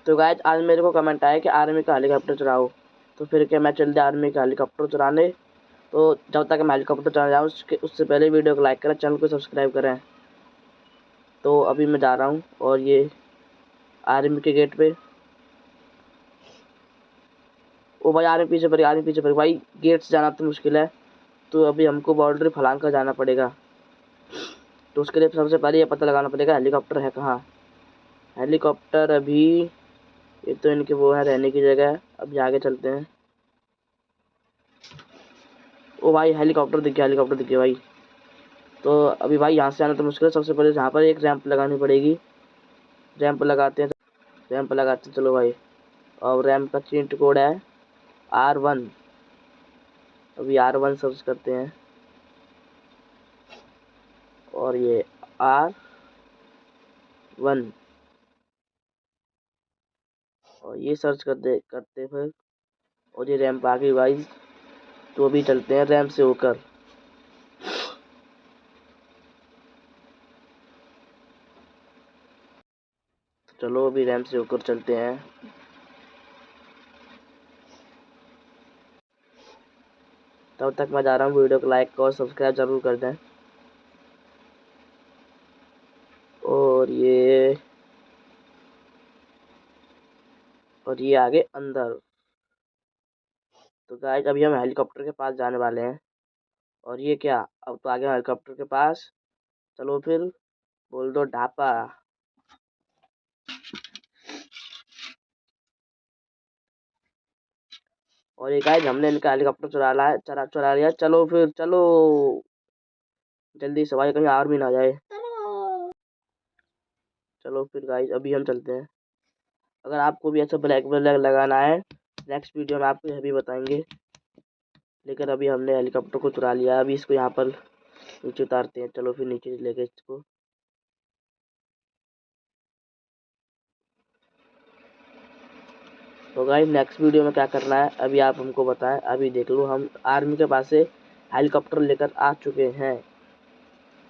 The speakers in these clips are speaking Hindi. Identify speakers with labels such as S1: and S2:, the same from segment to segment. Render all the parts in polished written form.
S1: तो गाइज आज मेरे को कमेंट आया कि आर्मी का हेलीकॉप्टर चलाओ, तो फिर क्या मैं चल दिया आर्मी का हेलीकॉप्टर चलाने। तो जब तक मैं हेलीकॉप्टर चला जाऊँ उससे पहले वीडियो को लाइक करें, चैनल को सब्सक्राइब करें। तो अभी मैं जा रहा हूँ और ये आर्मी के गेट पे। ओ भाई आर्मी पीछे पड़ी, आर्मी पीछे पड़ी भाई। गेट से जाना तो मुश्किल है, तो अभी हमको बाउंड्री फलांग कर जाना पड़ेगा। तो उसके लिए सबसे पहले ये पता लगाना पड़ेगा हेलीकॉप्टर है कहाँ। हेलीकॉप्टर अभी ये तो इनके वो है रहने की जगह। अभी आगे चलते हैं। ओ भाई हेलीकॉप्टर दिख गया, हेलीकॉप्टर दिख गया भाई। तो अभी भाई यहाँ से आना तो मुश्किल है। सबसे पहले यहाँ पर एक रैंप लगानी पड़ेगी। रैंप लगाते हैं, रैंप लगाते हैं, चलो भाई। और रैंप का चीट कोड है R1। अभी R1 सर्च करते हैं और ये R1 और ये सर्च करते फिर। और ये रैंप आ गई भाई। तो अभी चलते हैं रैंप से होकर। चलो अभी रैंप से होकर चलते हैं। तब तक मैं जा रहा हूँ, वीडियो को लाइक और सब्सक्राइब जरूर कर दें। और ये आगे अंदर। तो गाइस अभी हम हेलीकॉप्टर के पास जाने वाले हैं। और ये क्या, अब तो आगे हेलीकॉप्टर के पास। चलो फिर बोल दो ढापा। और ये गाइस हमने इनका हेलीकॉप्टर चुरा लिया। चलो फिर चलो जल्दी से भाई, कहीं आर्मी ना आ जाए। चलो फिर गाइस अभी हम चलते हैं। अगर आपको भी ऐसा ब्लैक ब्लैक लगाना है, नेक्स्ट वीडियो में आपको यह भी बताएंगे। लेकिन अभी हमने हेलीकॉप्टर को चुरा लिया। अभी इसको यहाँ पर नीचे उतारते हैं। चलो फिर नीचे लेके इसको। तो गाइस नेक्स्ट वीडियो में क्या करना है अभी आप हमको बताएं। अभी देख लो हम आर्मी के पास से हेलीकॉप्टर लेकर आ चुके हैं।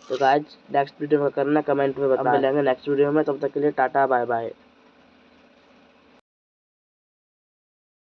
S1: तो गाइस नेक्स्ट वीडियो में करना कमेंट में बताएं। अब मिलेंगे नेक्स्ट वीडियो में, तब तक के लिए टाटा बाय बाय।